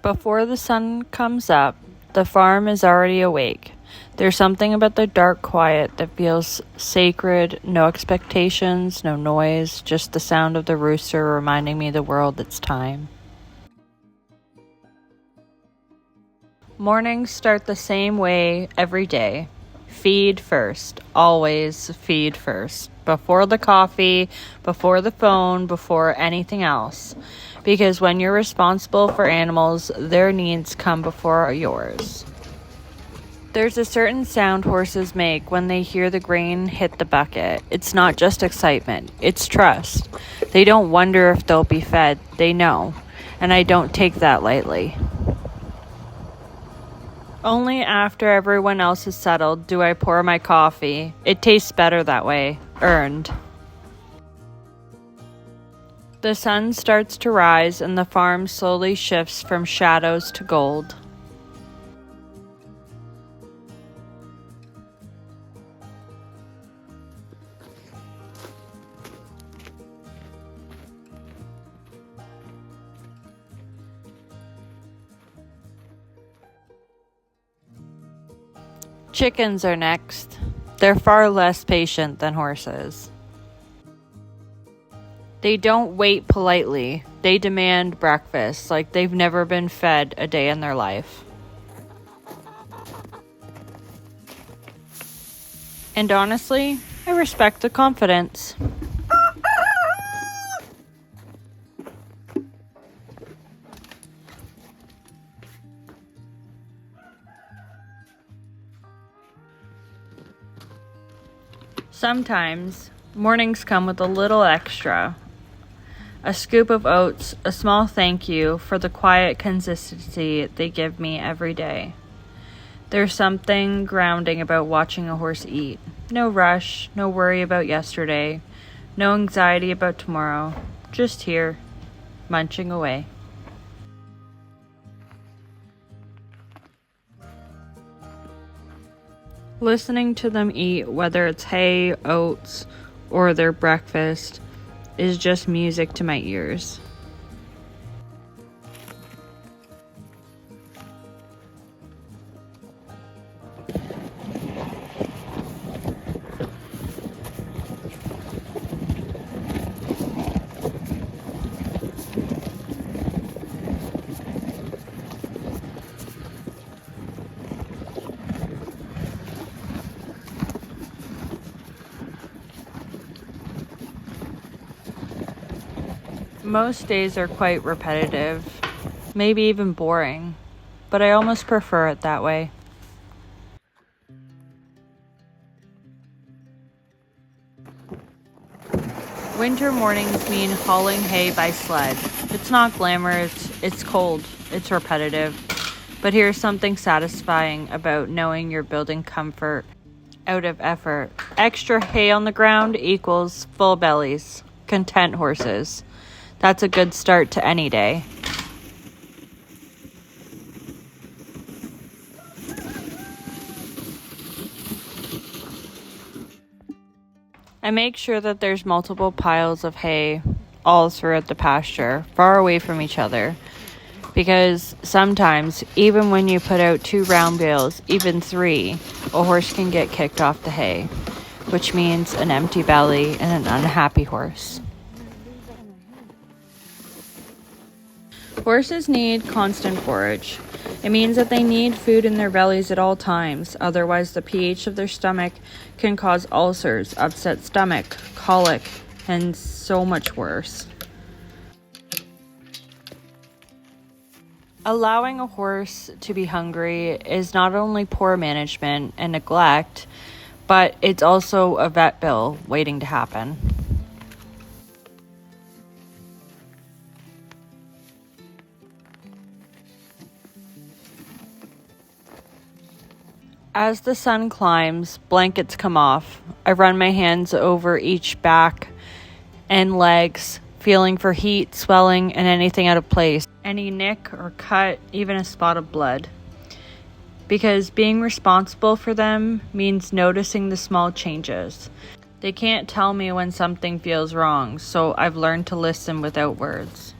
Before the sun comes up, the farm is already awake. There's something about the dark quiet that feels sacred, no expectations, no noise, just the sound of the rooster reminding me the world it's time. Mornings start the same way every day. Feed first. Always feed first. Before the coffee, before the phone, before anything else. Because when you're responsible for animals, their needs come before yours. There's a certain sound horses make when they hear the grain hit the bucket. It's not just excitement, it's trust. They don't wonder if they'll be fed, they know. And I don't take that lightly. Only after everyone else is settled do I pour my coffee. It tastes better that way. Earned. The sun starts to rise and the farm slowly shifts from shadows to gold. Chickens are next. They're far less patient than horses. They don't wait politely. They demand breakfast like they've never been fed a day in their life. And honestly, I respect the confidence. Sometimes, mornings come with a little extra. A scoop of oats, a small thank you for the quiet consistency they give me every day. There's something grounding about watching a horse eat. No rush, no worry about yesterday, no anxiety about tomorrow. Just here, munching away. Listening to them eat, whether it's hay, oats, or their breakfast, is just music to my ears. Most days are quite repetitive, maybe even boring, but I almost prefer it that way. Winter mornings mean hauling hay by sled. It's not glamorous, it's cold, it's repetitive, but here's something satisfying about knowing you're building comfort out of effort. Extra hay on the ground equals full bellies, content horses. That's a good start to any day. I make sure that there's multiple piles of hay all throughout the pasture, far away from each other. Because sometimes, even when you put out 2 round bales, even 3, a horse can get kicked off the hay, which means an empty belly and an unhappy horse. Horses need constant forage. It means that they need food in their bellies at all times, otherwise the pH of their stomach can cause ulcers, upset stomach, colic, and so much worse. Allowing a horse to be hungry is not only poor management and neglect, but it's also a vet bill waiting to happen. As the sun climbs, blankets come off. I run my hands over each back and legs, feeling for heat, swelling, and anything out of place. Any nick or cut, even a spot of blood. Because being responsible for them means noticing the small changes. They can't tell me when something feels wrong, so I've learned to listen without words.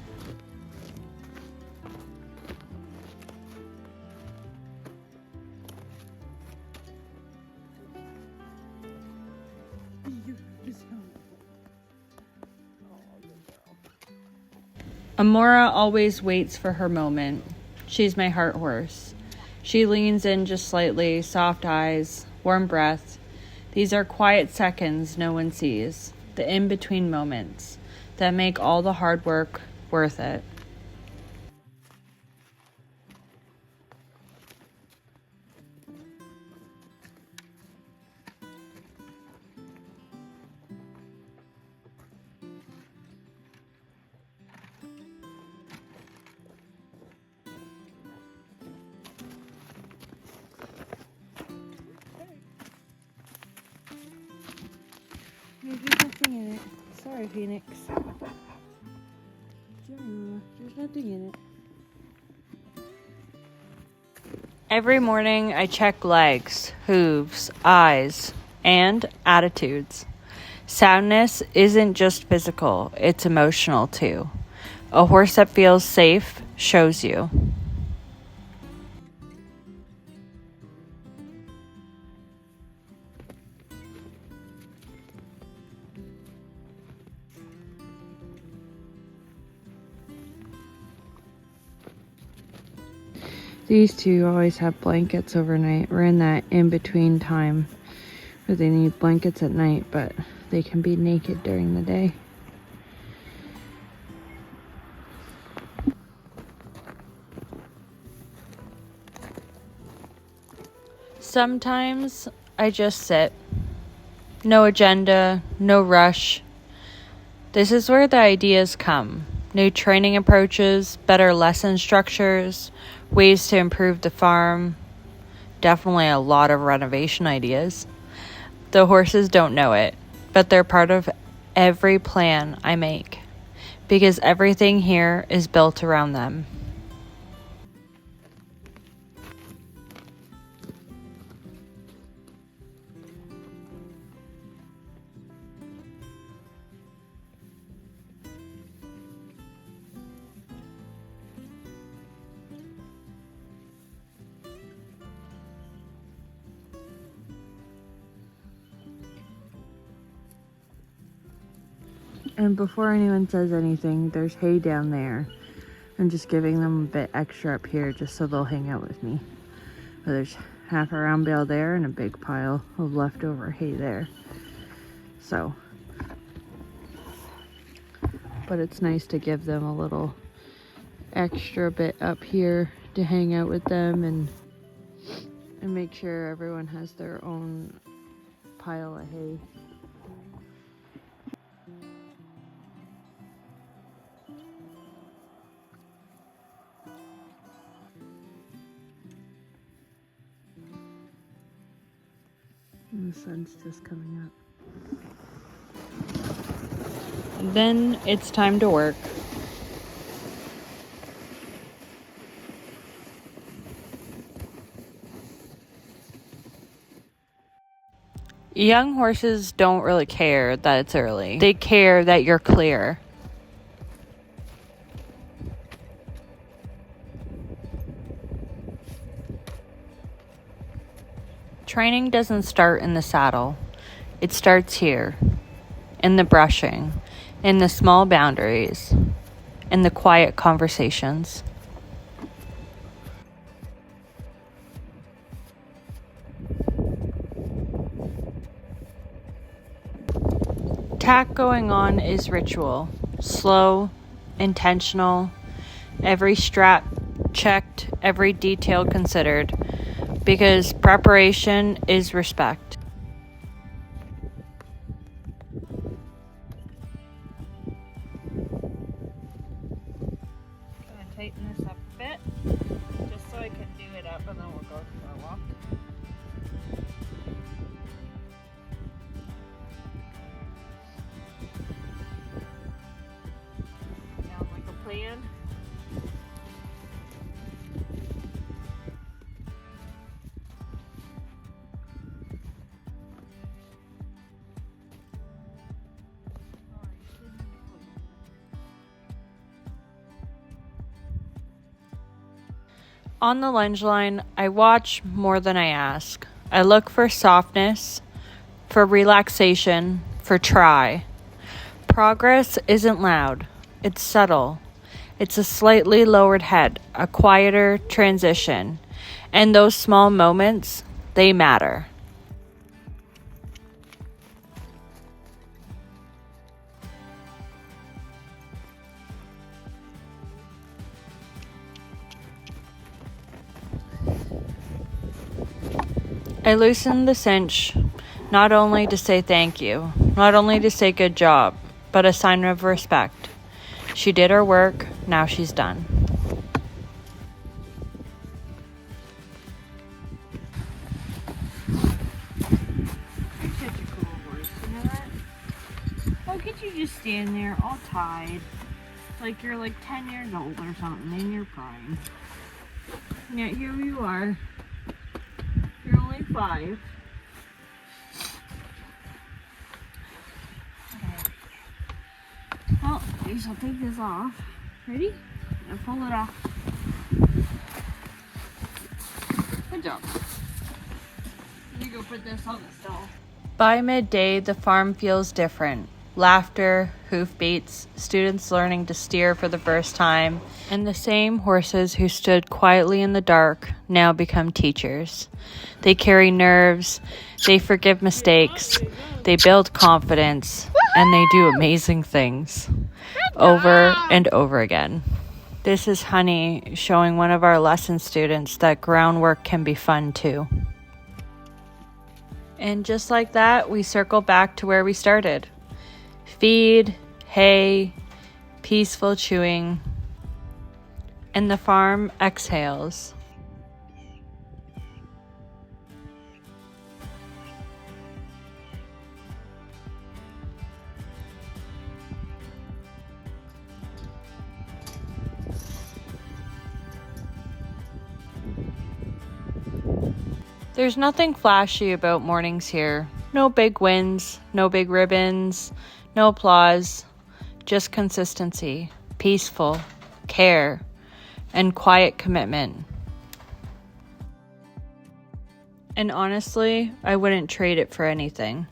Amora always waits for her moment. She's my heart horse. She leans in just slightly, soft eyes, warm breath. These are quiet seconds no one sees, the in-between moments that make all the hard work worth it. There's nothing in it. Sorry, Phoenix. There's nothing in it. Every morning I check legs, hooves, eyes, and attitudes. Soundness isn't just physical, it's emotional too. A horse that feels safe shows you. These two always have blankets overnight. We're in that in-between time where they need blankets at night, but they can be naked during the day. Sometimes I just sit. No agenda, no rush. This is where the ideas come. New training approaches, better lesson structures, ways to improve the farm. Definitely a lot of renovation ideas. The horses don't know it, but they're part of every plan I make because everything here is built around them. And before anyone says anything, there's hay down there. I'm just giving them a bit extra up here just so they'll hang out with me. But there's half a round bale there and a big pile of leftover hay there. So, but it's nice to give them a little extra bit up here to hang out with them and make sure everyone has their own pile of hay. And the sun's just coming up. Then it's time to work. Young horses don't really care that it's early. They care that you're clear. Training doesn't start in the saddle. It starts here, in the brushing, in the small boundaries, in the quiet conversations. Tack going on is ritual, slow, intentional, every strap checked, every detail considered, because preparation is respect. Gonna tighten this up a bit, just so I can do it up and then we'll go for a walk. Sound like a plan? On the lunge line, I watch more than I ask. I look for softness, for relaxation, for try. Progress isn't loud, it's subtle. It's a slightly lowered head, a quieter transition. And those small moments, they matter. I loosened the cinch, not only to say thank you, not only to say good job, but a sign of respect. She did her work, now she's done. You're such a cool horse, you know that? How could you just stand there all tied, like you're like 10 years old or something in your prime? And yet here you are. You're only 5. Well, I guess I'll take this off. Ready? Now pull it off. Good job. Let me go put this on the stall. By midday, the farm feels different. Laughter, hoofbeats, students learning to steer for the first time, and the same horses who stood quietly in the dark now become teachers. They carry nerves, they forgive mistakes, they build confidence, and they do amazing things over and over again. This is Honey showing one of our lesson students that groundwork can be fun too. And just like that, we circle back to where we started. Feed, hay, peaceful chewing, and the farm exhales. There's nothing flashy about mornings here. No big wins, no big ribbons, no applause, just consistency, peaceful, care, and quiet commitment. And honestly, I wouldn't trade it for anything.